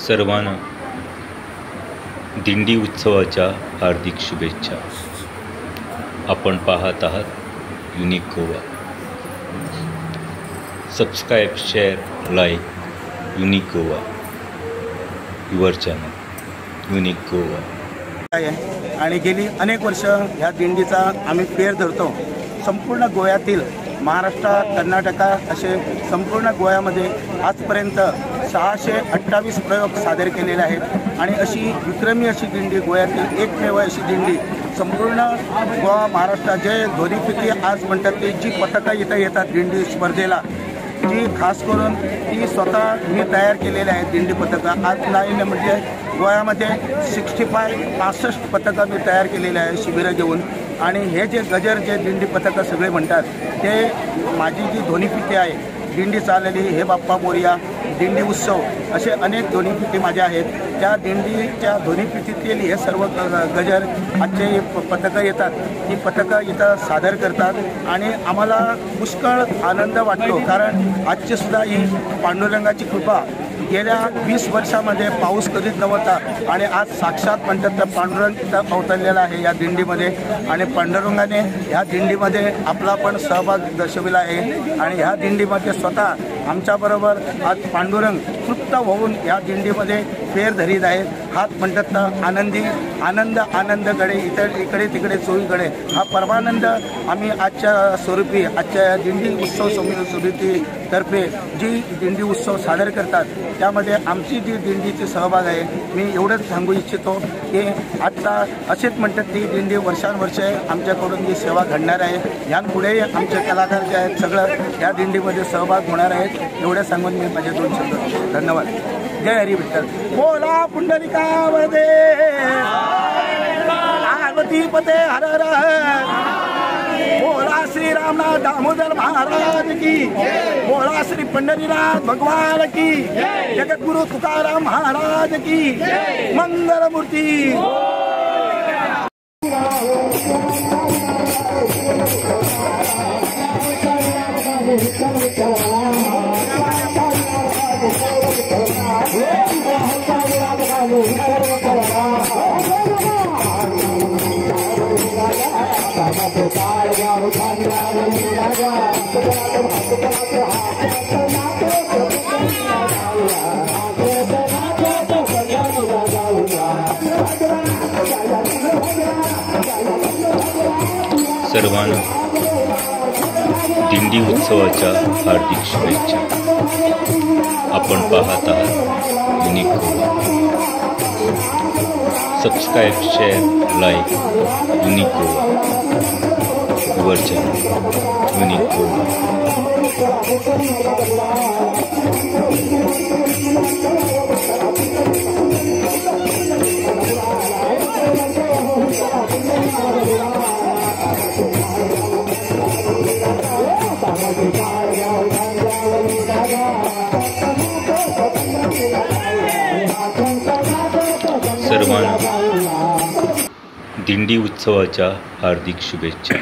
सर्वांना दिंडी उत्सवाच्या हार्दिक शुभेच्छा। आपण पाहत आहात unique Goa. Subscribe, share, like unique Goa, your channel unique Goa. आणि गेली अनेक वर्ष ह्या दिंडीचा आम्ही पेर धरतो। संपूर्ण गोव्यातील महाराष्ट्र, कर्नाटका असे संपूर्ण गोव्यामध्ये आजपर्यंत 628 प्रयोग सादर केलेले आहेत आणि अशी विक्रमी अशी दिंडी, गोव्यातील एकमेव अशी दिंडी संपूर्ण गोवा महाराष्ट्र जे ध्वनिफिती आज म्हणतात ते जी पथकं इथं येतात दिंडी स्पर्धेला, जी खास करून ती स्वतः मी तयार केलेली आहेत दिंडी पथकं। आज नाही म्हणजे गोव्यामध्ये 65 पथकं मी तयार केलेले आहे शिबिरं घेऊन। आणि हे जे गजर जे दिंडी पथकं सगळे म्हणतात ते माझी जी ध्वनिफिती आहे दिंडी चाललेली, हे बाप्पा मोरया, दिंडी उत्सव असे अनेक ध्वनिफिती माझ्या आहेत। त्या दिंडीच्या ध्वनिफितीतील हे सर्व गजर आजचे पथकं येतात, ही पथकं इथं सादर करतात आणि आम्हाला पुष्कळ आनंद वाटतो। कारण आजची सुद्धा ही पांडुरंगाची कृपा, गेल्या 20 वर्षामध्ये पाऊस कधीच नव्हता आणि आज साक्षात म्हणतात तर पांडुरंग इथं अवतरलेला आहे या दिंडीमध्ये आणि पांडुरंगाने ह्या दिंडीमध्ये आपला पण सहभाग दर्शविला आहे। आणि ह्या दिंडीमध्ये स्वतः आमच्याबरोबर आज पांडुरंग तृप्त होऊन या दिंडीमध्ये फेर धरीत आहेत। हात म्हणतात तर आनंदी आनंदकडे इकडे तिकडे चोहीकडे हा परमानंद आम्ही आजच्या स्वरूपी, आजच्या दिंडी उत्सव समितीतर्फे जी दिंडी उत्सव सादर करतात त्यामध्ये आमची जी दिंडीची सहभाग आहे। मी एवढंच सांगू इच्छितो की आता असेच म्हणतात ती दिंडी वर्षानुवर्षे आमच्याकडून जी सेवा घडणार आहे। यापुढेही आमचे कलाकार जे आहेत सगळं या दिंडीमध्ये सहभाग होणार आहेत। एवढं सांगून मी माझे 2 शब्द धन्यवाद। जय हरी विठ्ठल। बोला पुंडलिकावरदे पार्वती पते हर हर। बोला श्री रामनाथ दामोदर महाराज की, बोला श्री पंढरीनाथ भगवान की, जगद्गुरु तुकाराम महाराज की मंगल मूर्ती। सर्वांना दिंडी उत्सवाच्या हार्दिक शुभेच्छा। आपण पाहत आहात unique Goa. Subscribe, share, like unique Goa, your channel unique Goa. दिंडी उत्सवाच्या हार्दिक शुभेच्छा.